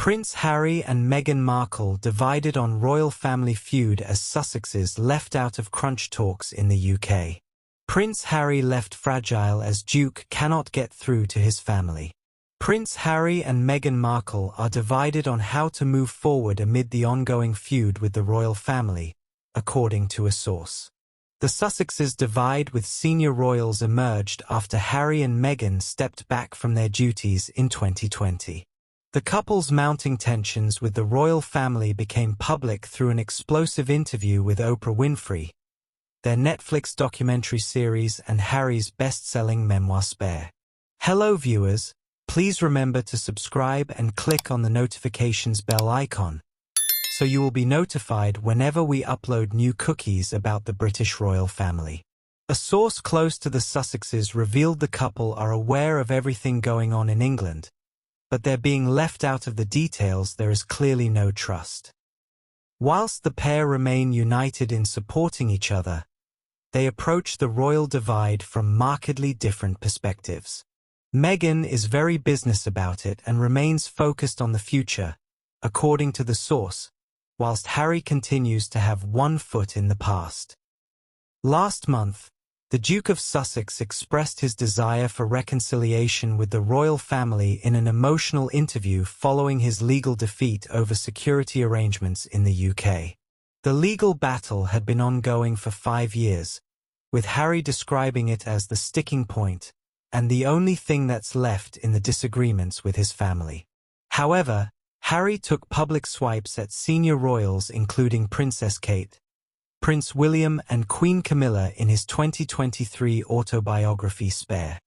Prince Harry and Meghan Markle divided on royal family feud as Sussexes left out of crunch talks in the UK. Prince Harry left fragile as Duke cannot get through to his family. Prince Harry and Meghan Markle are divided on how to move forward amid the ongoing feud with the royal family, according to a source. The Sussexes' divide with senior royals emerged after Harry and Meghan stepped back from their duties in 2020. The couple's mounting tensions with the royal family became public through an explosive interview with Oprah Winfrey, their Netflix documentary series, and Harry's best-selling memoir Spare. Hello viewers, please remember to subscribe and click on the notifications bell icon, so you will be notified whenever we upload new cookies about the British royal family. A source close to the Sussexes revealed the couple are aware of everything going on in England, but they're being left out of the details. There is clearly no trust. Whilst the pair remain united in supporting each other, they approach the royal divide from markedly different perspectives. Meghan is very business about it and remains focused on the future, according to the source, whilst Harry continues to have one foot in the past. Last month, the Duke of Sussex expressed his desire for reconciliation with the royal family in an emotional interview following his legal defeat over security arrangements in the UK. The legal battle had been ongoing for 5 years, with Harry describing it as the sticking point and the only thing that's left in the disagreements with his family. However, Harry took public swipes at senior royals including Princess Kate, Prince William and Queen Camilla in his 2023 autobiography Spare.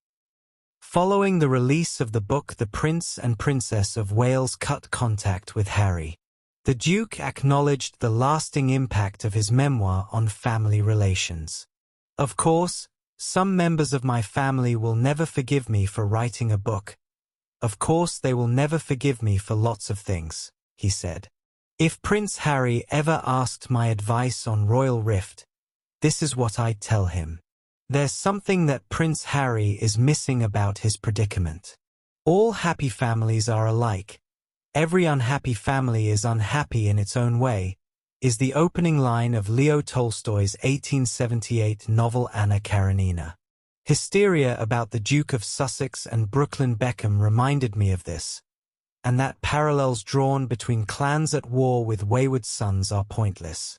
Following the release of the book, the Prince and Princess of Wales cut contact with Harry. The Duke acknowledged the lasting impact of his memoir on family relations. "Of course, some members of my family will never forgive me for writing a book. Of course they will never forgive me for lots of things," he said. "If Prince Harry ever asked my advice on royal rift, this is what I'd tell him. There's something that Prince Harry is missing about his predicament. All happy families are alike. Every unhappy family is unhappy in its own way," is the opening line of Leo Tolstoy's 1878 novel Anna Karenina. Hysteria about the Duke of Sussex and Brooklyn Beckham reminded me of this, and that parallels drawn between clans at war with wayward sons are pointless.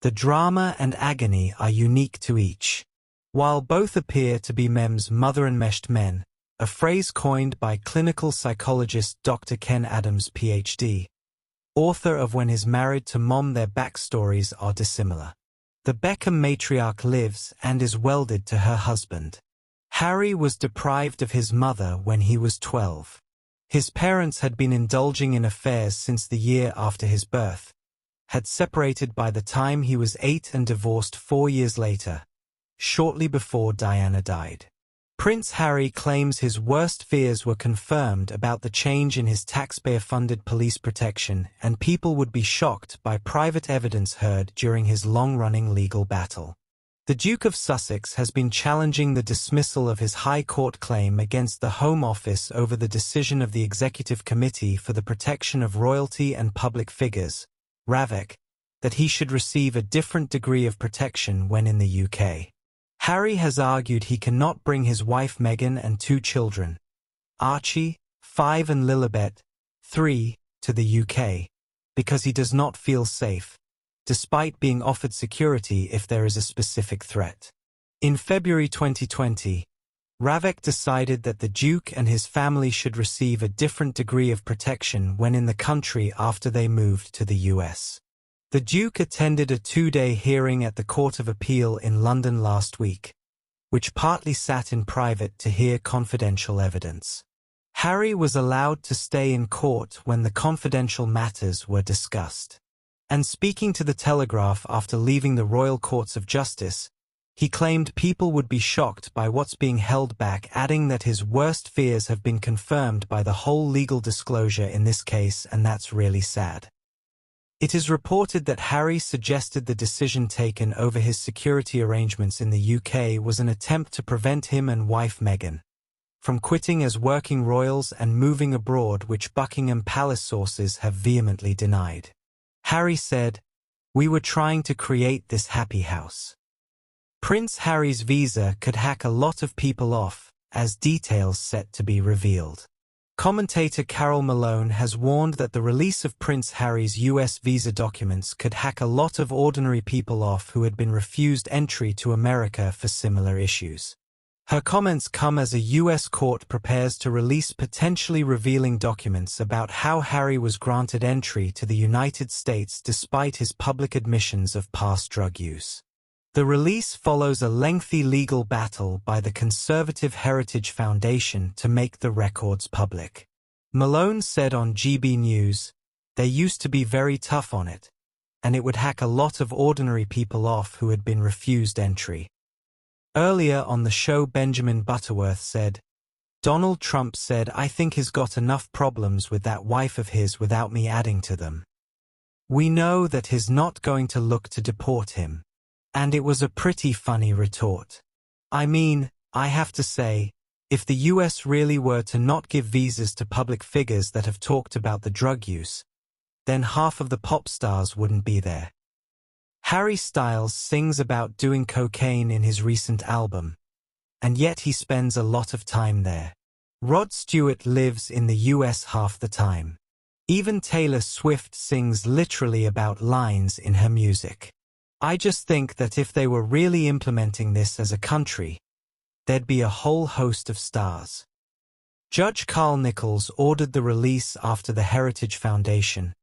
The drama and agony are unique to each. While both appear to be Mem's mother-enmeshed men, a phrase coined by clinical psychologist Dr. Ken Adams, Ph.D., author of When Is Married to Mom, their backstories are dissimilar. The Beckham matriarch lives and is welded to her husband. Harry was deprived of his mother when he was 12. His parents had been indulging in affairs since the year after his birth, had separated by the time he was 8 and divorced 4 years later, shortly before Diana died. Prince Harry claims his worst fears were confirmed about the change in his taxpayer-funded police protection, and people would be shocked by private evidence heard during his long-running legal battle. The Duke of Sussex has been challenging the dismissal of his High Court claim against the Home Office over the decision of the Executive Committee for the Protection of Royalty and Public Figures, RAVEC, that he should receive a different degree of protection when in the UK. Harry has argued he cannot bring his wife Meghan and 2 children, Archie, 5 and Lilibet, 3, to the UK, because he does not feel safe, despite being offered security if there is a specific threat. In February 2020, RAVEC decided that the Duke and his family should receive a different degree of protection when in the country after they moved to the US. The Duke attended a 2-day hearing at the Court of Appeal in London last week, which partly sat in private to hear confidential evidence. Harry was allowed to stay in court when the confidential matters were discussed. And speaking to The Telegraph after leaving the Royal Courts of Justice, he claimed people would be shocked by what's being held back, adding that his worst fears have been confirmed by the whole legal disclosure in this case, and that's really sad. It is reported that Harry suggested the decision taken over his security arrangements in the UK was an attempt to prevent him and wife Meghan from quitting as working royals and moving abroad, which Buckingham Palace sources have vehemently denied. Harry said, "We were trying to create this happy house." Prince Harry's visa could hack a lot of people off, as details set to be revealed. Commentator Carol Malone has warned that the release of Prince Harry's US visa documents could hack a lot of ordinary people off who had been refused entry to America for similar issues. Her comments come as a US court prepares to release potentially revealing documents about how Harry was granted entry to the United States despite his public admissions of past drug use. The release follows a lengthy legal battle by the Conservative Heritage Foundation to make the records public. Malone said on GB News, "They used to be very tough on it, and it would hack a lot of ordinary people off who had been refused entry." Earlier on the show, Benjamin Butterworth said, "Donald Trump said I think he's got enough problems with that wife of his without me adding to them. We know that he's not going to look to deport him." And it was a pretty funny retort. I mean, I have to say, if the US really were to not give visas to public figures that have talked about the drug use, then half of the pop stars wouldn't be there. Harry Styles sings about doing cocaine in his recent album, and yet he spends a lot of time there. Rod Stewart lives in the US half the time. Even Taylor Swift sings literally about lines in her music. I just think that if they were really implementing this as a country, there'd be a whole host of stars. Judge Carl Nichols ordered the release after the Heritage Foundation,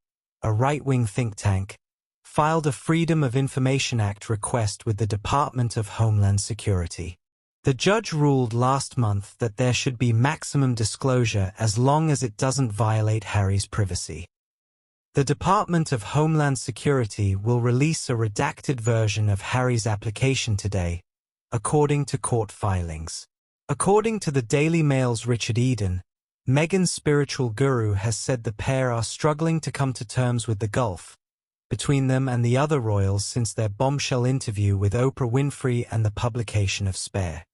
a right-wing think tank, filed a Freedom of Information Act request with the Department of Homeland Security. The judge ruled last month that there should be maximum disclosure as long as it doesn't violate Harry's privacy. The Department of Homeland Security will release a redacted version of Harry's application today, according to court filings. According to the Daily Mail's Richard Eden, Meghan's spiritual guru has said the pair are struggling to come to terms with the gulf between them and the other royals since their bombshell interview with Oprah Winfrey and the publication of Spare.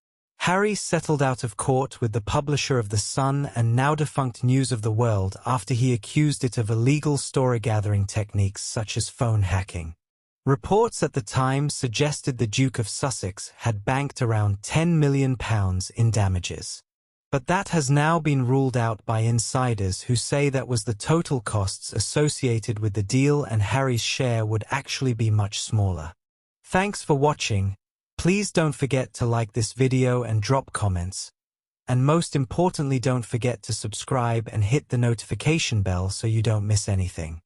Harry settled out of court with the publisher of The Sun and now-defunct News of the World after he accused it of illegal story-gathering techniques such as phone hacking. Reports at the time suggested the Duke of Sussex had banked around £10 million in damages. But that has now been ruled out by insiders who say that was the total costs associated with the deal and Harry's share would actually be much smaller. Thanks for watching. Please don't forget to like this video and drop comments. And most importantly, don't forget to subscribe and hit the notification bell so you don't miss anything.